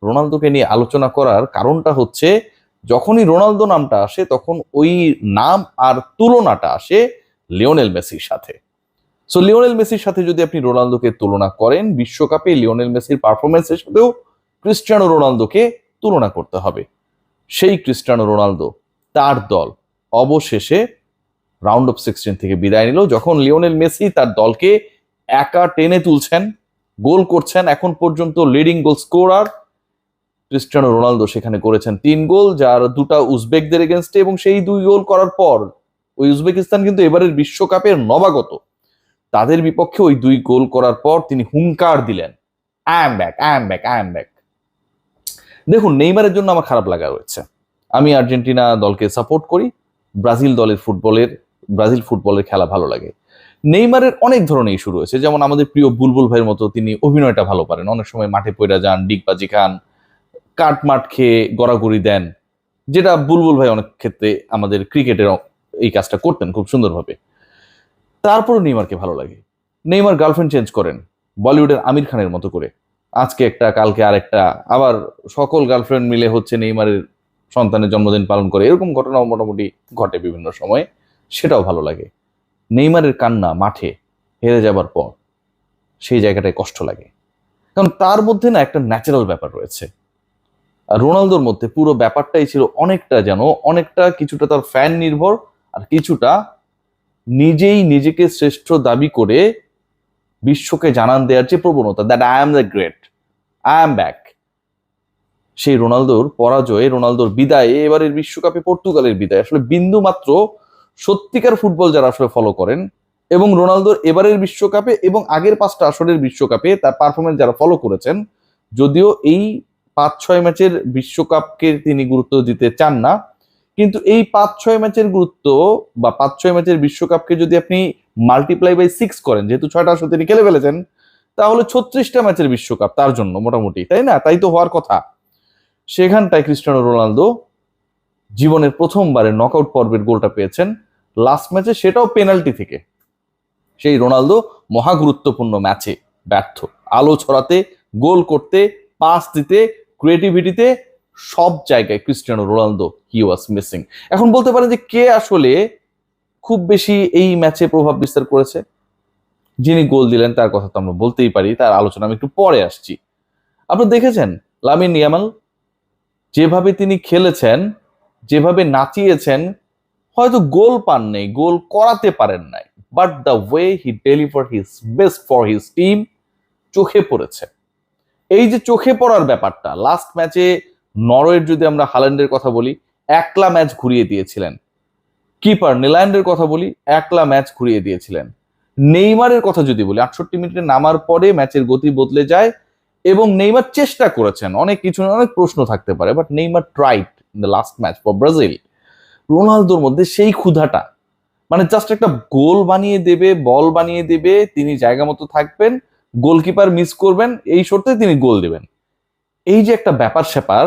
রোনালদোকে নিয়ে আলোচনা করার কারণটা হচ্ছে, যখনই রোনালদো নামটা আসে তখন ওই নাম আর তুলনাটা আসে লিওনেল মেসির সাথে। সো লিওনেল মেসির সাথে যদি আপনি রোনালদোকে তুলনা করেন, বিশ্বকাপে লিওনেল মেসির পারফরমেন্সের সাথেও ক্রিস্টিয়ানো রোনালদোকে তুলনা করতে হবে। সেই ক্রিস্টিয়ানো রোনালদো, তার দল অবশেষে রাউন্ড অফ 16 থেকে বিদায় নিল, যখন লিওনেল মেসি তার দলকে একা টেনে তুলছেন, গোল করছেন। এখন পর্যন্ত leading goal scorer Cristiano Ronaldo সেখানে করেছেন 3 গোল, যার 2টা উজবেকদের এগেনস্টে, এবং সেই 2 গোল করার পর ওই উজবেকিস্তান কিন্তু এবারের বিশ্বকাপের নবাগত, তাদের বিপক্ষে ওই 2 গোল করার পর তিনি হুঙ্কার দিলেন, I am back, I am back, I am back. দেখুন, নেইমারের জন্য আমার খারাপ লাগা রয়েছে। আমি আর্জেন্টিনা দলকে সাপোর্ট করি, ব্রাজিল ফুটবলের খেলা ভালো লাগে। নেইমারের অনেক ধরনের ইস্যু রয়েছে, যেমন আমাদের প্রিয় বুলবুল ভাইয়ের মতো তিনি অভিনয়টা ভালো পারেন, অনেক সময় মাঠে পড়ে যান, ডিগবাজি খান, কাটমাট খেয়ে গড়াগড়ি দেন, যেটা বুলবুল ভাই অনেক ক্ষেত্রে আমাদের ক্রিকেটের এই কাজটা করতেন খুব সুন্দরভাবে। তারপরও নেইমারকে ভালো লাগে। নেইমার গার্লফ্রেন্ড চেঞ্জ করেন বলিউডের আমির খানের মতো করে, আজকে একটা কালকে আরেকটা, আবার সকল গার্লফ্রেন্ড মিলে হচ্ছে নেইমারের সন্তানের জন্মদিন পালন করে, এরকম ঘটনাও মোটামুটি ঘটে বিভিন্ন সময়, সেটাও ভালো লাগে। নেইমারের কান্না মাঠে হেরে যাবার পর সেই জায়গাটায় কষ্ট লাগে, কারণ তার মধ্যে না একটা ন্যাচারাল ব্যাপার রয়েছে। আর রোনালদোর মধ্যে পুরো ব্যাপারটাই ছিল অনেকটা কিছুটা তার ফ্যান নির্ভর, আর কিছুটা নিজেই নিজেকে শ্রেষ্ঠ দাবি করে বিশ্বকে জানান দেওয়ার যে প্রবণতা, that I am the great, I am back. সেই রোনালদোর পরাজয়ে, রোনালদোর বিদায়ে, এবারের বিশ্বকাপে পর্তুগালের বিদায় আসলে বিন্দু মাত্র সত্যিকার ফুটবল যারা আসলে ফলো করেন, এবং রোনালদোর এবারের বিশ্বকাপে এবং আগের 5টা আসরের বিশ্বকাপে তার পারফরমেন্স যারা ফলো করেছেন, যদিও এই 5-6 ম্যাচের বিশ্বকাপকে তিনি গুরুত্ব দিতে চান না, কিন্তু এই 5-6 ম্যাচের গুরুত্ব বা 5-6 ম্যাচের বিশ্বকাপকে যদি আপনি মাল্টিপ্লাই বাই 6 করেন, যেহেতু 6টা আসর তিনি খেলে ফেলেছেন, তাহলে 36টা ম্যাচের বিশ্বকাপ তার জন্য মোটামুটি, তাই না? তাই তো হওয়ার কথা। সেখানটায় ক্রিস্টিয়ানো রোনালদো জীবনের প্রথমবারের নকআউট পর্বের গোলটা পেয়েছেন লাস্ট ম্যাচে, সেটাও পেনাল্টি থেকে। সেই রোনালদো মহা গুরুত্বপূর্ণ ম্যাচে ব্যর্থ, আলো ছড়াতে, গোল করতে, পাস দিতে, ক্রিয়েটিভিটিতে, সব জায়গায় Cristiano Ronaldo he was missing. এখন বলতে পারেন যে কে আসলে খুব বেশি এই ম্যাচে প্রভাব বিস্তার করেছে? যিনি গোল দিলেন তার কথা তো আমরা বলতেই পারি, তার আলোচনা আমি একটু পরে আসছি। আপনি দেখেছেন লামিন ইয়ামাল যেভাবে তিনি খেলেছেন, যেভাবে নাচিয়েছেন, হয়তো গোল পান নেই, গোল করাতে পারেন নাই, but the way he deliver his best for his team চোখে পড়েছে। এই যে চোখে পড়ার ব্যাপারটা, লাস্ট ম্যাচে নরওয়ের যদি আমরা হাল্যান্ডের কথা বলি, একলা ম্যাচ ঘুরিয়ে দিয়েছিলেন। কিপার নেদারল্যান্ডের কথা বলি, একলা ম্যাচ ঘুরিয়ে দিয়েছিলেন। নেইমারের কথা যদি বলি, 68 মিনিটে নামার পরে ম্যাচের গতি বদলে যায়, এবং নেইমার চেষ্টা করেছেন, অনেক কিছু অনেক প্রশ্ন থাকতে পারে, but Neymar tried in the last match for Brazil. রোনালদোর মধ্যে সেই ক্ষুধাটা, মানে জাস্ট একটা গোল বানিয়ে দেবে, বল বানিয়ে দেবে, তিনি জায়গা মতো থাকবেন, গোলকিপার মিস করবেন, এই শর্তে তিনি গোল দেবেন। এই যে একটা ব্যাপার স্যাপার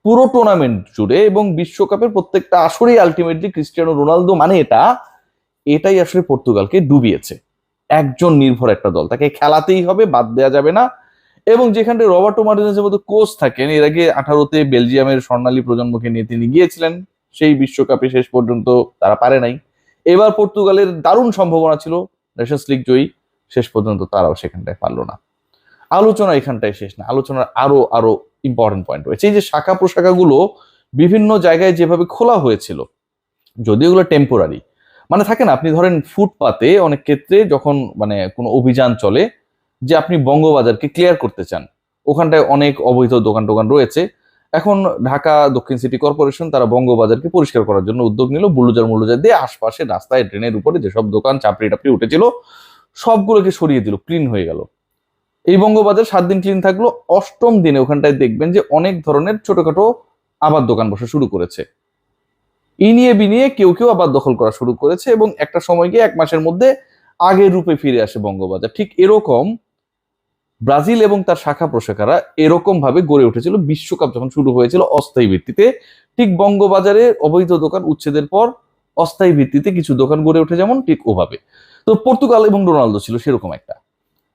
পুরো টুর্নামেন্ট জুড়ে এবং বিশ্বকাপের প্রত্যেকটা আসরেই আলটিমেটলি ক্রিস্টিয়ানো রোনালদো মানে এটাই আসলে পর্তুগালকে ডুবিয়েছে। একজন নির্ভর একটা দল, তাকে খেলাতেই হবে, বাদ দেওয়া যাবে না। এবং যেখানে রবার্টো মার্টিনেজের মতো কোচ থাকেন, এর আগে 18তে বেলজিয়ামের স্বর্ণালী প্রজন্মকে নিয়ে তিনি গিয়েছিলেন, সেই বিশ্বকাপে শেষ পর্যন্ত তারা পারে নাই। এবার পর্তুগালের দারুণ সম্ভাবনা ছিল নেশনস লিগ জয়ী, শেষ পর্যন্ত তারাও সেখানটায় পারলো না। আলোচনা এখানটায় শেষ না, আলোচনার আরো আরো ইম্পর্টেন্ট পয়েন্ট রয়েছে। এই যে শাখা প্রশাখাগুলো বিভিন্ন জায়গায় যেভাবে খোলা হয়েছিল, যদিও এগুলো টেম্পোরারি, মানে থাকে না, আপনি ধরেন ফুটপাতে অনেক ক্ষেত্রে যখন মানে কোনো অভিযান চলে যে আপনি বঙ্গবাজারকে ক্লিয়ার করতে চান, ওখানটায় অনেক অবৈধ দোকান টোকান রয়েছে। এখন ঢাকা দক্ষিণ সিটি কর্পোরেশন তারা বঙ্গবাজারকে পরিষ্কার করার জন্য উদ্যোগ নিল, বুলডোজার দিয়ে আশপাশে রাস্তায় ড্রেনের উপরে যেসব দোকান চাপড়ি টাপড়ি উঠেছিল সবগুলোকে সরিয়ে দিল, ক্লিন হয়ে গেল। এই বঙ্গবাজার 7 দিন ক্লিন থাকলো, 8ম দিনে ওখানটায় দেখবেন যে অনেক ধরনের ছোটখাটো আবার দোকান বসা শুরু করেছে। ইনিয়ে বিনিয়ে কেউ কেউ আবার দখল করা শুরু করেছে, এবং একটা সময় গিয়ে 1 মাসের মধ্যে আগের রূপে ফিরে আসে বঙ্গবাজার। ঠিক এরকম ব্রাজিল এবং তার শাখা প্রশাখারা এরকম ভাবে গড়ে উঠেছিল বিশ্বকাপ যখন শুরু হয়েছিল অস্থায়ী ভিত্তিতে। ঠিক বঙ্গবাজারে অবৈধ দোকান উচ্ছেদের পর অস্থায়ী ভিত্তিতে কিছু দোকান গড়ে ওঠে যেমন, ঠিক ওভাবে। তো পর্তুগাল এবং রোনালদো ছিল সেরকম একটা।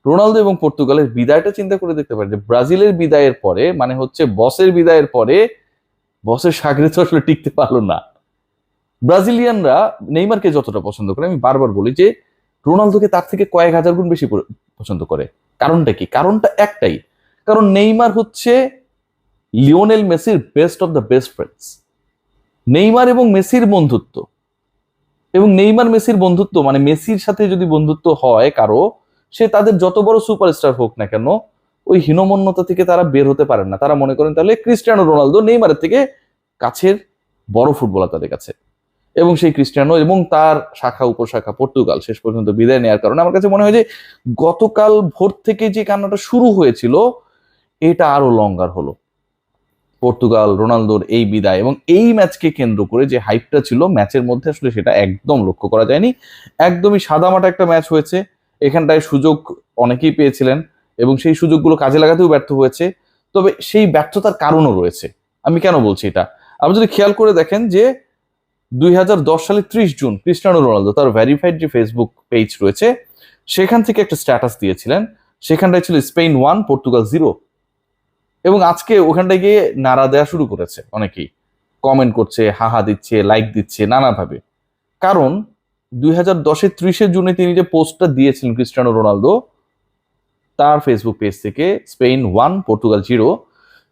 রোনালদো এবং পর্তুগালের বিদায়টা চিন্তা করে দেখতে পারে যে ব্রাজিলের বিদায়ের পরে মানে হচ্ছে বসের বিদায়ের পরে বসের সাগরে তো আসলে টিকতে পারলো না। ব্রাজিলিয়ানরা নেইমারকে যতটা পছন্দ করে, আমি বারবার বলি যে রোনালদোকে তার থেকে কয়েক হাজার গুণ বেশি পছন্দ করে। কারণটা কি? কারণটা একটাই, কারণ নেইমার হচ্ছে লিওনেল মেসির best of the best friends. Neymar এবং মেসির বন্ধুত্ব, এবং নেইমার মেসির বন্ধুত্ব মানে মেসির সাথে যদি বন্ধুত্ব হয় কারো, সে তাদের যত বড় সুপারস্টার হোক না কেন, ওই হীনমন্যতা থেকে তারা বের হতে পারেন না। তারা মনে করেন তাহলে ক্রিস্টিয়ানো রোনালদো নেইমারের থেকে কাছের বড় ফুটবলার তাদের কাছে। এবং সেই ক্রিস্টিয়ানো এবং তার শাখা উপশাখা পর্তুগাল শেষ পর্যন্ত বিদায় নেওয়ার কারণে আমার কাছে মনে হয় যে গতকাল ভোর থেকে যে কান্নাটা শুরু হয়েছিল এটা আরো লঙ্গার হলো। পর্তুগাল রোনালদোর এই বিদায় এবং এই ম্যাচকে কেন্দ্র করে যে হাইপটা ছিল ম্যাচের মধ্যে, আসলে সেটা একদম লক্ষ্য করা যায়নি। একদমই সাদামাটা একটা ম্যাচ হয়েছে। এখানটায় সুযোগ অনেকেই পেয়েছিলেন এবং সেই সুযোগগুলো কাজে লাগাতেও ব্যর্থ হয়েছে। তবে সেই ব্যর্থতার কারণও রয়েছে। আমি কেন বলছি এটা, আপনি যদি খেয়াল করে দেখেন যে 2010 সালে 30 জুন ক্রিস্টিয়ানো রোনালদো তার ভেরিফাইড যে ফেসবুক পেজ রয়েছে সেখান থেকে একটা স্ট্যাটাস দিয়েছিলেন। সেখানটায় ছিল স্পেন 1 পর্তুগাল 0। এবং আজকে ওখানটায় গিয়ে নাড়া দেওয়া শুরু করেছে, অনেকেই কমেন্ট করছে, হাহা দিচ্ছে, লাইক দিচ্ছে নানাভাবে। কারণ 2010-এর 30 জুনে তিনি যে পোস্টটা দিয়েছিলেন ক্রিস্টিয়ানো রোনালদো তার ফেসবুক পেজ থেকে, স্পেন 1 পর্তুগাল 0,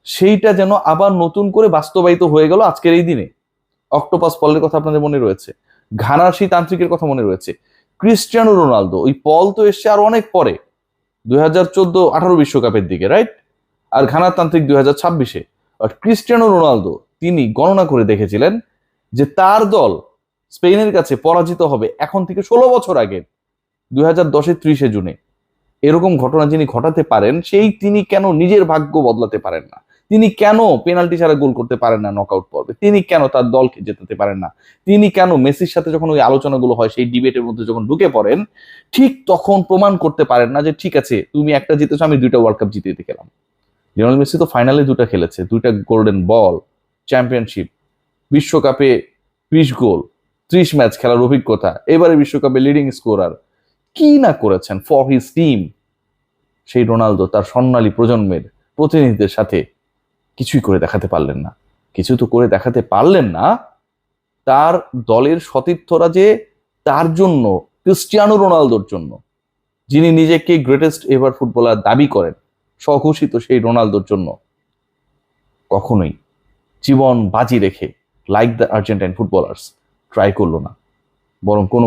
সেইটা যেন আবার নতুন করে বাস্তবায়িত হয়ে গেল আজকের এই দিনে। অক্টোপাস পলের কথা আপনাদের মনে রয়েছে, ঘানার সেই তান্ত্রিকের কথা মনে রয়েছে। ক্রিস্টিয়ানো রোনালদো, ওই পল তো এসছে আর অনেক পরে, 2014-18 বিশ্বকাপের দিকে, রাইট? আর ঘানার তান্ত্রিক 2026-এ। আর ক্রিস্টিয়ানো রোনালদো তিনি গণনা করে দেখেছিলেন যে তার দল স্পেনের কাছে পরাজিত হবে এখন থেকে 16 বছর আগে, 2010-এর 30 জুনে। এরকম ঘটনা যিনি ঘটাতে পারেন সেই তিনি কেন নিজের ভাগ্য বদলাতে পারেন না? তিনি কেন পেনাল্টি ছাড়া গোল করতে পারেন না নকআউট পর্বে? তিনি কেন তার দলকে জেতাতে পারেন না? তিনি কেন মেসির সাথে যখন ওই আলোচনাগুলো হয় সেই ডিবেটের মধ্যে যখন ঢুকে পড়েন ঠিক তখন প্রমাণ করতে পারেন না যে ঠিক আছে তুমি একটা জিতেছো, আমি 2টা ওয়ার্ল্ড কাপ জিতে গেলাম? লিওনেল মেসি তো ফাইনালে 2টা খেলেছে, 2টা গোল্ডেন বল, চ্যাম্পিয়নশিপ, বিশ্বকাপে 20 গোল, 30 ম্যাচ খেলার অভিজ্ঞতা, এবারে বিশ্বকাপে লিডিং স্কোরার, কি না করেছেন ফর হিজ টিম। সেই রোনালদো তার স্বর্ণালী প্রজন্মের প্রতিনিধিদের সাথে কিছুই করে দেখাতে পারলেন না। কিছু তো করে দেখাতে পারলেন না, তার দলের সতীর্থরা যে তার জন্য, ক্রিস্টিয়ানো রোনালদোর জন্য, যিনি নিজেকে গ্রেটেস্ট এভার ফুটবলার দাবি করেন, স্বঘোষিত সেই রোনালদোর জন্য কখনোই জীবন বাজি রেখে like the Argentine footballers try করলো না, বরং কোনো